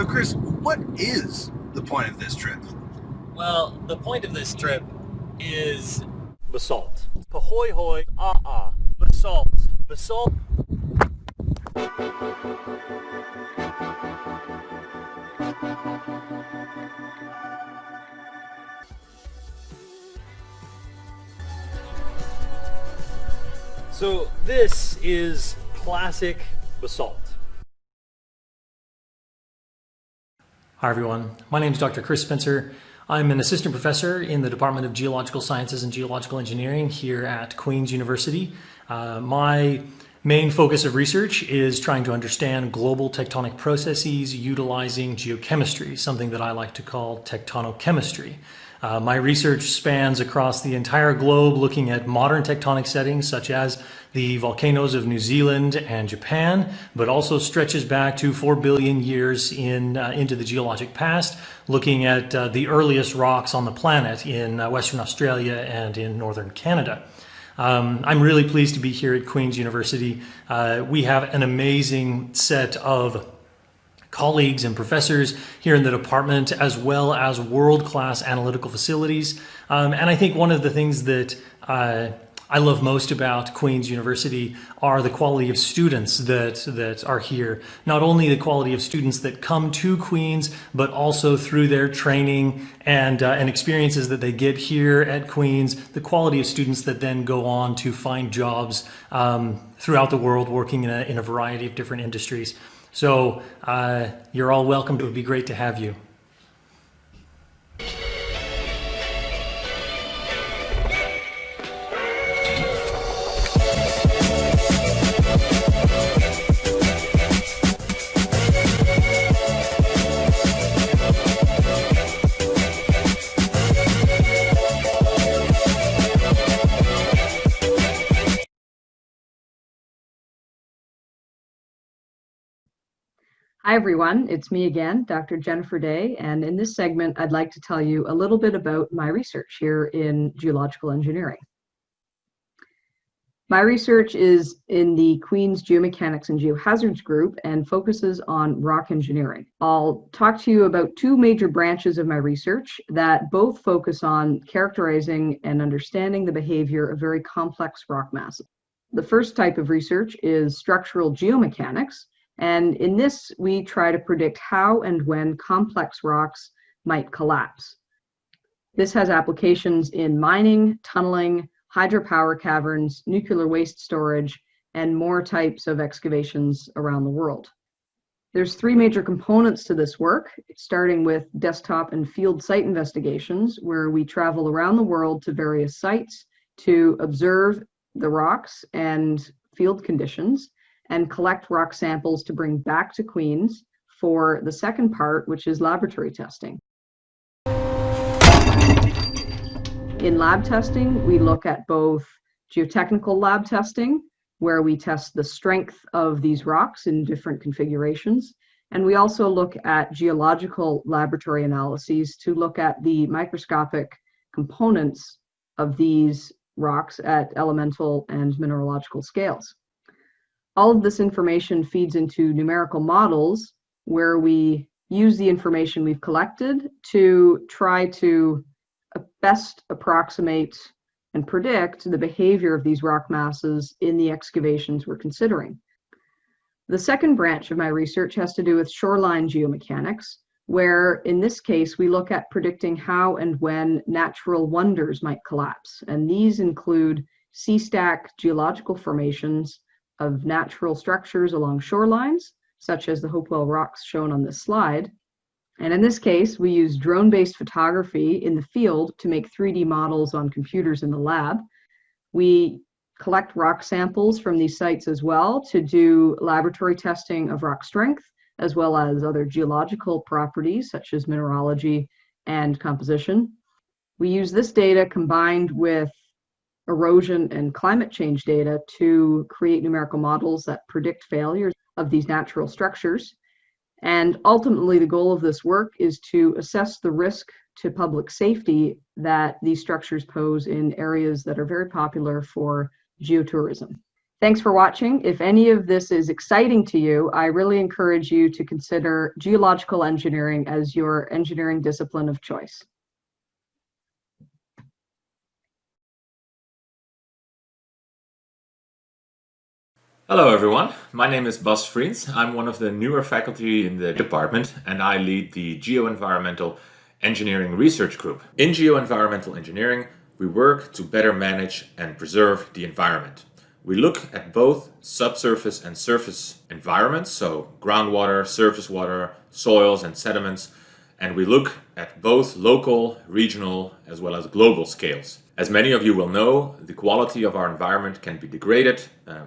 So, Chris, what is the point of this trip? Well, the point of this trip is basalt. Pahoy hoy, ah, basalt. Basalt. So this is classic basalt. Hi everyone, my name is Dr. Chris Spencer. I'm an assistant professor in the Department of Geological Sciences and Geological Engineering here at Queen's University. My main focus of research is trying to understand global tectonic processes utilizing geochemistry, something that I like to call tectonochemistry. My research spans across the entire globe, looking at modern tectonic settings such as the volcanoes of New Zealand and Japan, but also stretches back to 4 billion years into the geologic past, looking at the earliest rocks on the planet in Western Australia and in northern Canada. I'm really pleased to be here at Queen's University. We have an amazing set of colleagues and professors here in the department, as well as world-class analytical facilities. And I think one of the things that I love most about Queen's University are the quality of students that are here. Not only the quality of students that come to Queen's, but also through their training and experiences that they get here at Queen's, the quality of students that then go on to find jobs throughout the world, working in a variety of different industries. So you're all welcome. It would be great to have you. Hi everyone, it's me again, Dr. Jennifer Day, and in this segment I'd like to tell you a little bit about my research here in geological engineering. My research is in the Queen's Geomechanics and Geohazards group and focuses on rock engineering. I'll talk to you about two major branches of my research that both focus on characterizing and understanding the behavior of very complex rock masses. The first type of research is structural geomechanics. And in this, we try to predict how and when complex rocks might collapse. This has applications in mining, tunneling, hydropower caverns, nuclear waste storage, and more types of excavations around the world. There's three major components to this work, starting with desktop and field site investigations, where we travel around the world to various sites to observe the rocks and field conditions, and collect rock samples to bring back to Queen's for the second part, which is laboratory testing. In lab testing, we look at both geotechnical lab testing, where we test the strength of these rocks in different configurations, and we also look at geological laboratory analyses to look at the microscopic components of these rocks at elemental and mineralogical scales. All of this information feeds into numerical models where we use the information we've collected to try to best approximate and predict the behavior of these rock masses in the excavations we're considering. The second branch of my research has to do with shoreline geomechanics, where in this case we look at predicting how and when natural wonders might collapse. And these include sea stack geological formations of natural structures along shorelines, such as the Hopewell rocks shown on this slide. And in this case, we use drone-based photography in the field to make 3D models on computers in the lab. We collect rock samples from these sites as well to do laboratory testing of rock strength, as well as other geological properties such as mineralogy and composition. We use this data combined with erosion and climate change data to create numerical models that predict failures of these natural structures. And ultimately, the goal of this work is to assess the risk to public safety that these structures pose in areas that are very popular for geotourism. Thanks for watching. If any of this is exciting to you, I really encourage you to consider geological engineering as your engineering discipline of choice. Hello everyone, my name is Bas Vriends. I'm one of the newer faculty in the department and I lead the Geoenvironmental Engineering Research Group. In Geoenvironmental Engineering, we work to better manage and preserve the environment. We look at both subsurface and surface environments, so groundwater, surface water, soils and sediments, and we look at both local, regional, as well as global scales. As many of you will know, the quality of our environment can be degraded,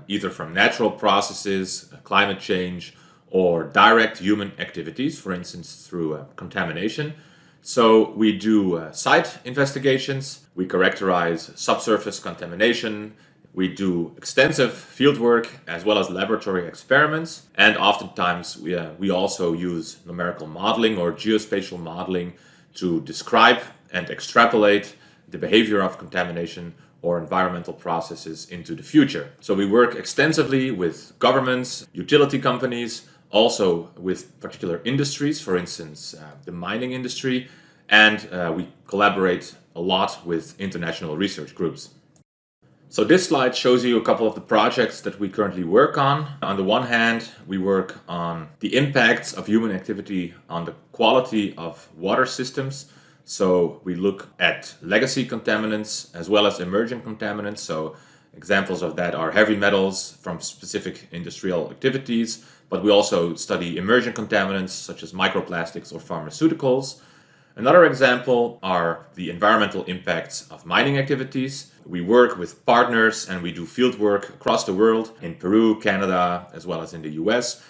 either from natural processes, climate change, or direct human activities, for instance through contamination. So we do site investigations, we characterize subsurface contamination, we do extensive fieldwork as well as laboratory experiments, and oftentimes we also use numerical modeling or geospatial modeling to describe and extrapolate the behavior of contamination or environmental processes into the future. So we work extensively with governments, utility companies, also with particular industries, for instance, the mining industry, and we collaborate a lot with international research groups. So this slide shows you a couple of the projects that we currently work on. On the one hand, we work on the impacts of human activity on the quality of water systems. So we look at legacy contaminants as well as emerging contaminants. So examples of that are heavy metals from specific industrial activities, but we also study emerging contaminants such as microplastics or pharmaceuticals. Another example are the environmental impacts of mining activities. We work with partners and we do field work across the world in Peru, Canada, as well as in the US.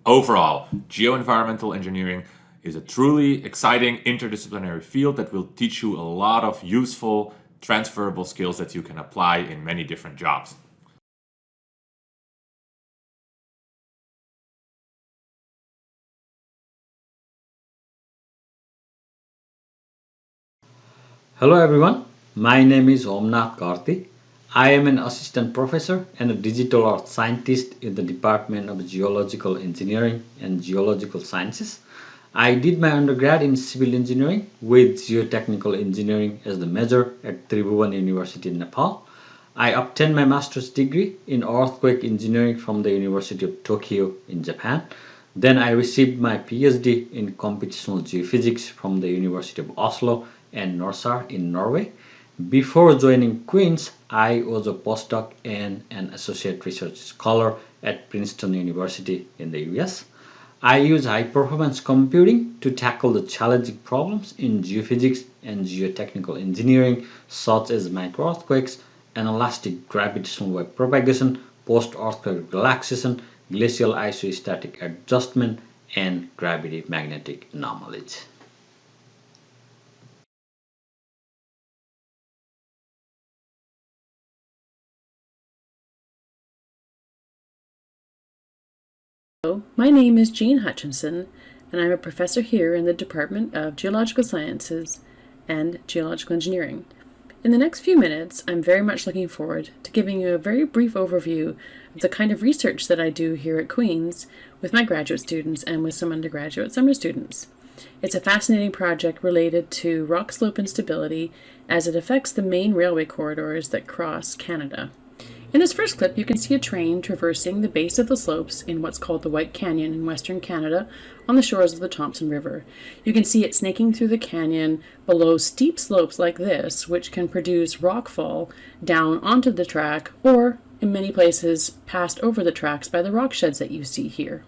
Overall, geoenvironmental engineering is a truly exciting interdisciplinary field that will teach you a lot of useful, transferable skills that you can apply in many different jobs. Hello everyone, my name is Omnat Gargi. I am an assistant professor and a digital art scientist in the Department of Geological Engineering and Geological Sciences. I did my undergrad in civil engineering with geotechnical engineering as the major at Tribhuvan University in Nepal. I obtained my master's degree in earthquake engineering from the University of Tokyo in Japan. Then I received my PhD in computational geophysics from the University of Oslo and Norsar in Norway. Before joining Queen's, I was a postdoc and an associate research scholar at Princeton University in the US. I use high-performance computing to tackle the challenging problems in geophysics and geotechnical engineering, such as microearthquakes, inelastic gravitational wave propagation, post-earthquake relaxation, glacial isostatic adjustment, and gravity magnetic anomalies. Hello, my name is Jean Hutchinson, and I'm a professor here in the Department of Geological Sciences and Geological Engineering. In the next few minutes, I'm very much looking forward to giving you a very brief overview of the kind of research that I do here at Queen's with my graduate students and with some undergraduate summer students. It's a fascinating project related to rock slope instability as it affects the main railway corridors that cross Canada. In this first clip, you can see a train traversing the base of the slopes in what's called the White Canyon in Western Canada on the shores of the Thompson River. You can see it snaking through the canyon below steep slopes like this, which can produce rockfall down onto the track or, in many places, passed over the tracks by the rock sheds that you see here.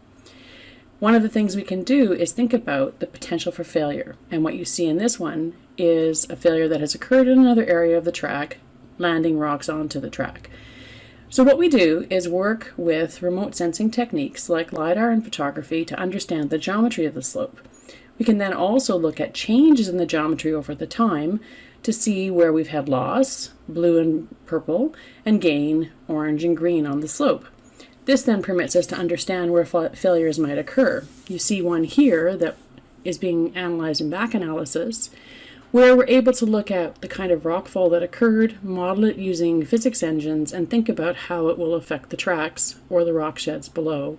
One of the things we can do is think about the potential for failure. And what you see in this one is a failure that has occurred in another area of the track, landing rocks onto the track. So what we do is work with remote sensing techniques like LiDAR and photography to understand the geometry of the slope. We can then also look at changes in the geometry over the time to see where we've had loss, blue and purple, and gain, orange and green on the slope. This then permits us to understand where failures might occur. You see one here that is being analyzed in back analysis, where we're able to look at the kind of rockfall that occurred, model it using physics engines, and think about how it will affect the tracks or the rock sheds below.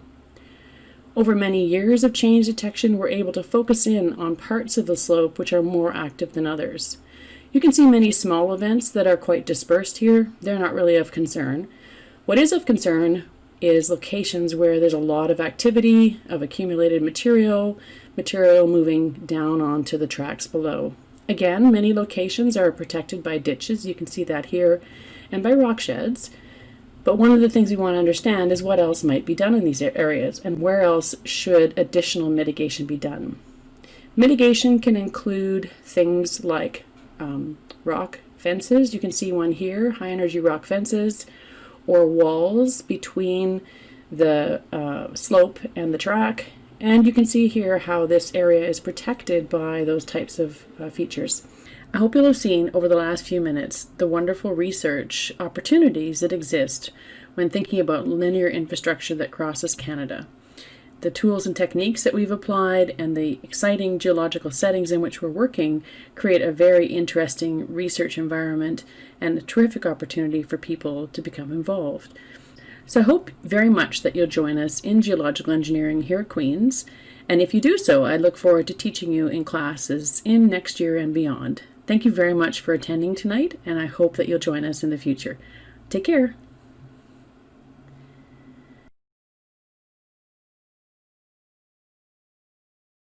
Over many years of change detection, we're able to focus in on parts of the slope which are more active than others. You can see many small events that are quite dispersed here. They're not really of concern. What is of concern is locations where there's a lot of activity, of accumulated material moving down onto the tracks below. Again, many locations are protected by ditches, you can see that here, and by rock sheds. But one of the things we want to understand is what else might be done in these areas, and where else should additional mitigation be done. Mitigation can include things like rock fences. You can see one here, high energy rock fences, or walls between the slope and the track. And you can see here how this area is protected by those types of features. I hope you'll have seen over the last few minutes the wonderful research opportunities that exist when thinking about linear infrastructure that crosses Canada. The tools and techniques that we've applied and the exciting geological settings in which we're working create a very interesting research environment and a terrific opportunity for people to become involved. So I hope very much that you'll join us in geological engineering here at Queen's, and if you do so, I look forward to teaching you in classes in next year and beyond. Thank you very much for attending tonight, and I hope that you'll join us in the future. Take care.